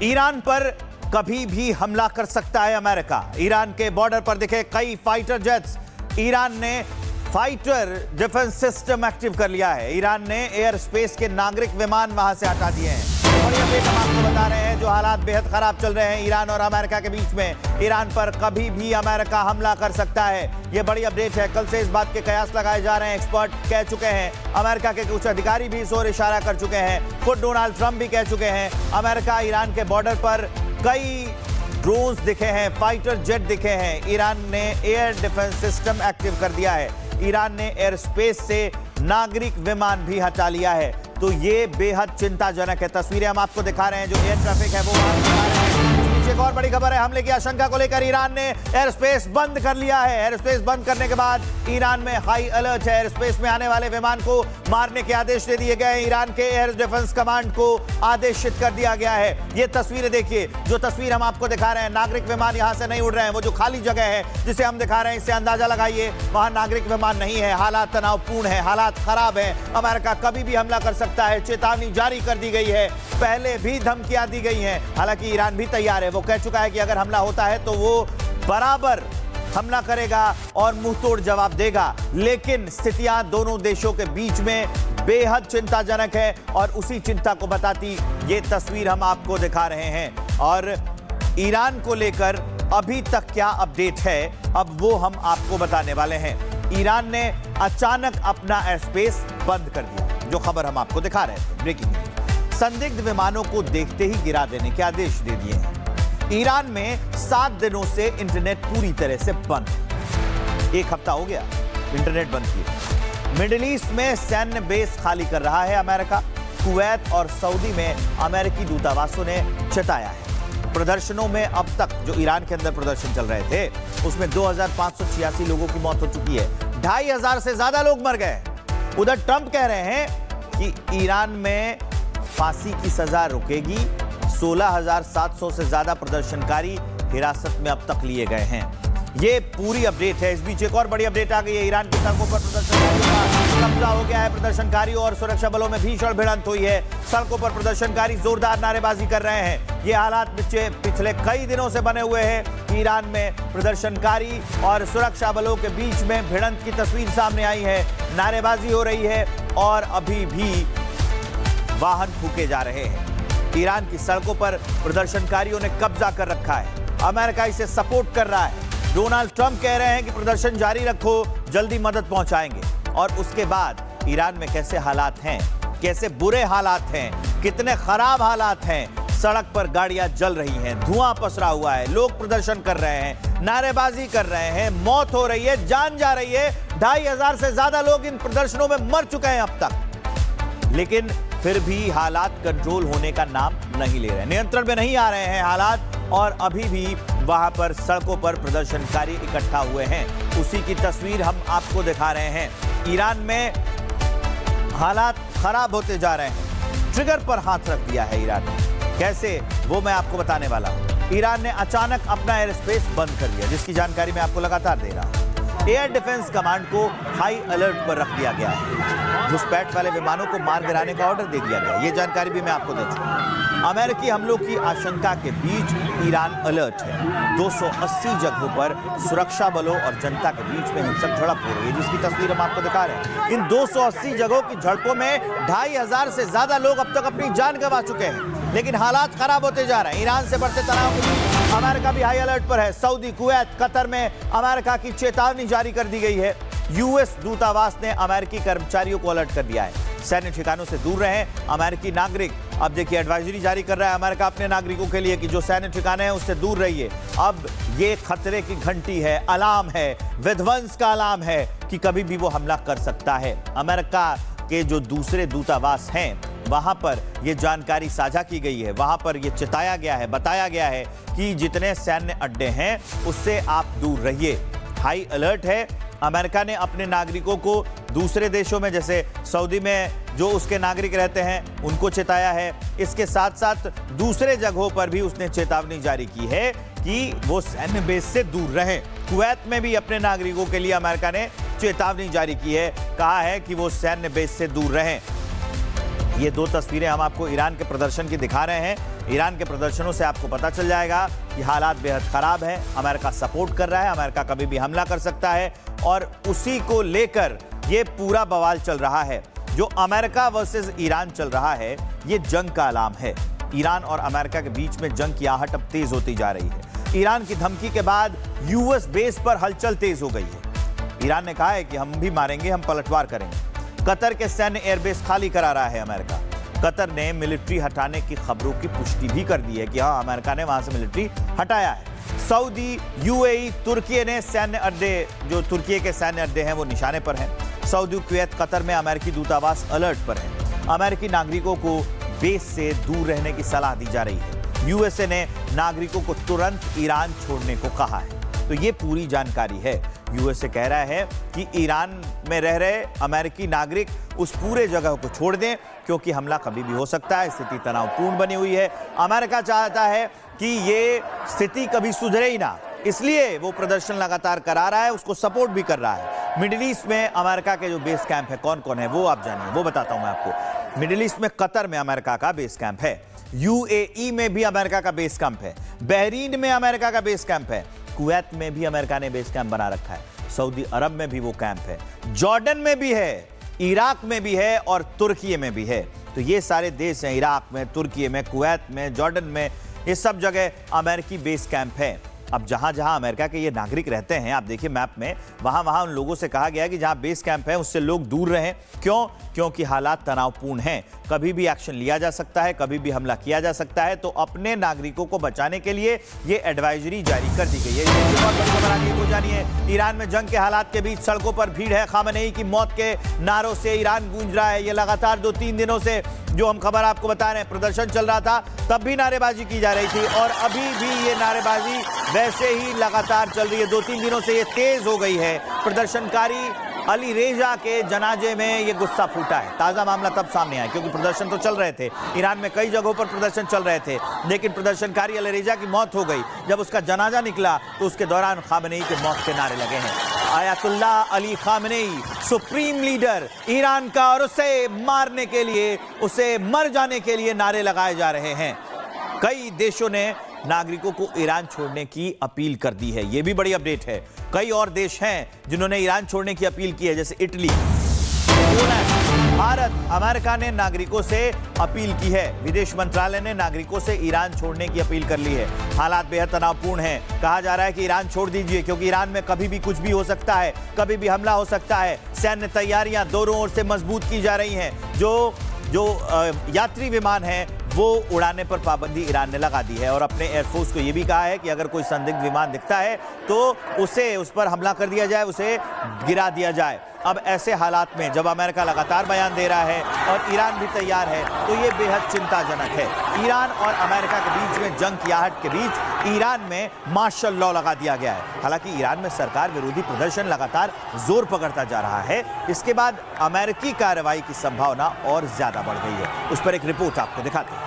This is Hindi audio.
ईरान पर कभी भी हमला कर सकता है अमेरिका। ईरान के बॉर्डर पर दिखे कई फाइटर जेट्स। ईरान ने फाइटर डिफेंस सिस्टम एक्टिव कर लिया है। ईरान ने एयर स्पेस के नागरिक विमान वहां से हटा दिए हैं। और ये अपडेट हम आपको बता रहे हैं, जो हालात बेहद खराब चल रहे हैं ईरान और अमेरिका के बीच में। ईरान पर कभी भी अमेरिका हमला कर सकता है, ये बड़ी अपडेट है। कल से इस बात के कयास लगाए जा रहे हैं, एक्सपर्ट कह चुके हैं, अमेरिका के कुछ अधिकारी भी इस ओर इशारा कर चुके हैं, खुद डोनाल्ड ट्रंप भी कह चुके हैं। अमेरिका ईरान के बॉर्डर पर कई ड्रोन्स दिखे हैं, फाइटर जेट दिखे हैं। ईरान ने एयर डिफेंस सिस्टम एक्टिव कर दिया है। ईरान ने एयर स्पेस से नागरिक विमान भी हटा लिया है। तो ये बेहद चिंताजनक है। तस्वीरें हम आपको दिखा रहे हैं, जो एयर ट्रैफिक है वो आप दिखा रहे हैं। एक और बड़ी खबर है, हमले की आशंका को लेकर ईरान ने एयर स्पेस बंद कर लिया है। एयर स्पेस बंद करने के बाद ईरान में हाई अलर्ट है। एयर स्पेस में आने वाले विमान को मारने के आदेश दे दिए गए। ईरान के एयर डिफेंस कमांड को आदेशित कर दिया गया है। ये तस्वीरें देखिए, जो तस्वीर हम आपको दिखा रहे हैं, नागरिक विमान यहां से नहीं उड़ रहे हैं। वो जो खाली जगह है जिसे हम दिखा रहे हैं, इससे अंदाजा लगाइए वहां नागरिक विमान नहीं है। हालात तनावपूर्ण है, हालात खराब है। अमेरिका कभी भी हमला कर सकता है, चेतावनी जारी कर दी गई है। पहले भी धमकियां दी गई हैं। हालांकि ईरान भी तैयार है, वो कह चुका है कि अगर हमला होता है तो वो बराबर हमला करेगा और मुंहतोड़ जवाब देगा। लेकिन स्थितियां दोनों देशों के बीच में बेहद चिंताजनक है और उसी चिंता को बताती ये तस्वीर हम आपको दिखा रहे हैं। और ईरान को लेकर अभी तक क्या अपडेट है, अब वो हम आपको बताने वाले हैं। ईरान ने अचानक अपना एयर स्पेस बंद कर दिया, जो खबर हम आपको दिखा रहे थे। ब्रेकिंग न्यूज, संदिग्ध विमानों को देखते ही गिरा देने के आदेश दे दिए हैं। ईरान में 7 दिनों से इंटरनेट पूरी तरह से बंद है। 1 हफ्ता हो गया इंटरनेट बंद किए। मिडिल ईस्ट में सैन्य बेस खाली कर रहा है अमेरिका। कुवैत और सऊदी में अमेरिकी दूतावासों ने चेताया है। प्रदर्शनों में अब तक जो ईरान के अंदर प्रदर्शन चल रहे थे, उसमें 2586 लोगों की मौत हो चुकी है। 2500 से ज्यादा लोग मर गए। उधर ट्रंप कह रहे हैं कि ईरान में फांसी की सजा रुकेगी। 16,700 से ज्यादा प्रदर्शनकारी हिरासत में अब तक लिए गए हैं। ये पूरी अपडेट है। इस बीच एक और बड़ी अपडेट आ गई है। ईरान की सड़कों पर प्रदर्शनकारियों का कब्जा हो गया है। प्रदर्शनकारियों और सुरक्षा बलों में भीषण भिड़ंत हुई है। सड़कों पर प्रदर्शनकारी जोरदार नारेबाजी कर रहे हैं। ये हालात पिछले कई दिनों से बने हुए हैं। ईरान में प्रदर्शनकारी और सुरक्षा बलों के बीच में भिड़ंत की तस्वीर सामने आई है। नारेबाजी हो रही है और अभी भी वाहन फूके जा रहे हैं। ईरान की सड़कों पर प्रदर्शनकारियों ने कब्जा कर रखा है। अमेरिका इसे सपोर्ट कर रहा है। डोनाल्ड ट्रंप कह रहे हैं कि प्रदर्शन जारी रखो, जल्दी मदद पहुंचाएंगे। और उसके बाद ईरान में कैसे हालात हैं, कैसे बुरे हालात हैं, कितने खराब हालात हैं। सड़क पर गाड़ियां जल रही हैं, धुआं पसरा हुआ है, लोग प्रदर्शन कर रहे हैं, नारेबाजी कर रहे हैं, मौत हो रही है, जान जा रही है। 2500 से ज्यादा लोग इन प्रदर्शनों में मर चुके हैं अब तक। लेकिन फिर भी हालात कंट्रोल होने का नाम नहीं ले रहे, नियंत्रण में नहीं आ रहे हैं हालात। और अभी भी वहां पर सड़कों पर प्रदर्शनकारी इकट्ठा हुए हैं। उसी की तस्वीर हम आपको दिखा रहे हैं। ईरान में हालात खराब होते जा रहे हैं। ट्रिगर पर हाथ रख दिया है ईरान ने। कैसे, वो मैं आपको बताने वाला हूं। ईरान ने अचानक अपना एयर स्पेस बंद कर दिया, जिसकी जानकारी मैं आपको लगातार दे रहा हूं। एयर डिफेंस कमांड को हाई अलर्ट पर रख दिया गया है। घुसपैठ वाले विमानों को मार गिराने का ऑर्डर दे दिया गया। ये जानकारी भी मैं आपको दे चुका हूं। अमेरिकी हमलों की आशंका के बीच ईरान अलर्ट है। 280 जगहों पर सुरक्षा बलों और जनता के बीच में हिंसक झड़प हो रही है, जिसकी तस्वीर हम आपको दिखा रहे हैं। इन 280 जगहों की झड़पों में 2500 से ज्यादा लोग अब तक अपनी जान गंवा चुके हैं। लेकिन हालात खराब होते जा रहे हैं। ईरान से बढ़ते तनाव के बीच अमेरिका भी हाई अलर्ट पर है। सऊदी, कुवैत, कतर में अमेरिका की चेतावनी जारी कर दी गई है। यूएस दूतावास ने अमेरिकी कर्मचारियों को अलर्ट कर दिया है, सैन्य ठिकानों से दूर रहें। अमेरिकी नागरिक अब देखिए एडवाइजरी जारी कर रहा है अमेरिका अपने नागरिकों के लिए कि जो सैन्य ठिकाने हैं उससे दूर रहिए। अब ये खतरे की घंटी है, अलार्म है, विध्वंस का अलार्म है कि कभी भी वो हमला कर सकता है। अमेरिका के जो दूसरे दूतावास हैं, वहां पर यह जानकारी साझा की गई है। वहां पर यह चिताया गया है, बताया गया है कि जितने सैन्य अड्डे हैं उससे आप दूर रहिए। हाई अलर्ट है। अमेरिका ने अपने नागरिकों को दूसरे देशों में, जैसे सऊदी में जो उसके नागरिक रहते हैं, उनको चेताया है। इसके साथ साथ दूसरे जगहों पर भी उसने चेतावनी जारी की है कि वो सैन्य बेस से दूर रहें। कुवैत में भी अपने नागरिकों के लिए अमेरिका ने चेतावनी जारी की है, कहा है कि वो सैन्य बेस से दूर रहें। ये 2 तस्वीरें हम आपको ईरान के प्रदर्शन की दिखा रहे हैं। ईरान के प्रदर्शनों से आपको पता चल जाएगा कि हालात बेहद खराब हैं। अमेरिका सपोर्ट कर रहा है, अमेरिका कभी भी हमला कर सकता है और उसी को लेकर ये पूरा बवाल चल रहा है। जो अमेरिका वर्सेस ईरान चल रहा है, ये जंग का अलार्म है। ईरान और अमेरिका के बीच में जंग की आहट अब तेज होती जा रही है। ईरान की धमकी के बाद यूएस बेस पर हलचल तेज हो गई है। ईरान ने कहा है कि हम भी मारेंगे, हम पलटवार करेंगे। कतर के सैन्य एयरबेस खाली करा रहा है अमेरिका। कतर ने मिलिट्री हटाने की खबरों की पुष्टि भी कर दी है कि हाँ, अमेरिका ने वहां से मिलिट्री हटाया है। सऊदी, यूएई, तुर्की ने सैन्य अड्डे, जो तुर्की के सैन्य अड्डे हैं, वो निशाने पर हैं। सऊदी, कुवैत, कतर में अमेरिकी दूतावास अलर्ट पर है। अमेरिकी नागरिकों को बेस से दूर रहने की सलाह दी जा रही है। यूएसए ने नागरिकों को तुरंत ईरान छोड़ने को कहा है। तो ये पूरी जानकारी है। यूएसए कह रहा है कि ईरान में रह रहे अमेरिकी नागरिक उस पूरे जगह को छोड़ दें, क्योंकि हमला कभी भी हो सकता है। स्थिति तनावपूर्ण बनी हुई है। अमेरिका चाहता है कि ये स्थिति कभी सुधरे ही ना, इसलिए वो प्रदर्शन लगातार करा रहा है, उसको सपोर्ट भी कर रहा है। मिडिल ईस्ट में अमेरिका के जो बेस कैंप है, कौन कौन है वो आप जानिए, वो बताता हूं मैं आपको। मिडिल ईस्ट में कतर में अमेरिका का बेस कैंप है। यूएई में भी अमेरिका का बेस कैंप है। बहरीन में अमेरिका का बेस कैंप है। कुवैत में भी अमेरिका ने बेस कैंप बना रखा है। सऊदी अरब में भी वो कैंप है। जॉर्डन में भी है, इराक में भी है और तुर्की में भी है। तो ये सारे देश हैं, इराक में, तुर्की में, कुवैत में, जॉर्डन में, ये सब जगह अमेरिकी बेस कैंप है। अब जहां जहां अमेरिका के ये नागरिक रहते हैं, आप देखिए मैप में, वहां वहां उन लोगों से कहा गया है कि जहां बेस कैंप है उससे लोग दूर रहें। क्यों? क्योंकि हालात तनावपूर्ण हैं। कभी भी एक्शन लिया जा सकता है, कभी भी हमला किया जा सकता है। तो अपने नागरिकों को बचाने के लिए ये एडवाइजरी जारी कर दी गई है। ये बहुत बड़ी खबर आगे को जानिए। ईरान में जंग के हालात के बीच सड़कों पर भीड़ है। खामनेई की मौत के नारों से ईरान गूंज रहा है। ये लगातार 2-3 दिनों से जो हम खबर आपको बता रहे हैं, प्रदर्शन चल रहा था, तब भी नारेबाजी की जा रही थी और अभी भी ये नारेबाजी वैसे ही लगातार चल रही है। 2-3 दिनों से ये तेज हो गई है। प्रदर्शनकारी अली रेजा के जनाजे में ये गुस्सा फूटा है। ताजा मामला तब सामने आया क्योंकि प्रदर्शन तो चल रहे थे, ईरान में कई जगहों पर प्रदर्शन चल रहे थे, लेकिन प्रदर्शनकारी अली रेजा की मौत हो गई। जब उसका जनाजा निकला तो उसके दौरान खामनेई के मौत के नारे लगे हैं। Ayatollah Ali Khamenei, supreme leader Iran का, और उसे मारने के लिए, उसे मर जाने के लिए नारे लगाए जा रहे हैं। कई देशों ने नागरिकों को ईरान छोड़ने की अपील कर दी है। यह भी बड़ी अपडेट है। कई और देश हैं जिन्होंने ईरान छोड़ने की अपील की है, जैसे इटली, पोलैंड, भारत। अमेरिका ने नागरिकों से अपील की है। विदेश मंत्रालय ने नागरिकों से ईरान छोड़ने की अपील कर ली है। हालात बेहद तनावपूर्ण हैं। कहा जा रहा है कि ईरान छोड़ दीजिए, क्योंकि ईरान में कभी भी कुछ भी हो सकता है, कभी भी हमला हो सकता है। सैन्य तैयारियां दोनों ओर से मजबूत की जा रही हैं। जो यात्री विमान है वो उड़ाने पर पाबंदी ईरान ने लगा दी है और अपने एयरफोर्स को यह भी कहा है कि अगर कोई संदिग्ध विमान दिखता है तो उस पर हमला कर दिया जाए, उसे गिरा दिया जाए। अब ऐसे हालात में जब अमेरिका लगातार बयान दे रहा है और ईरान भी तैयार है, तो ये बेहद चिंताजनक है। ईरान और अमेरिका के बीच में जंग की आहट के बीच ईरान में मार्शल लॉ लगा दिया गया है। हालांकि ईरान में सरकार विरोधी प्रदर्शन लगातार जोर पकड़ता जा रहा है। इसके बाद अमेरिकी कार्रवाई की संभावना और ज्यादा बढ़ गई है। उस पर एक रिपोर्ट आपको दिखाते हैं।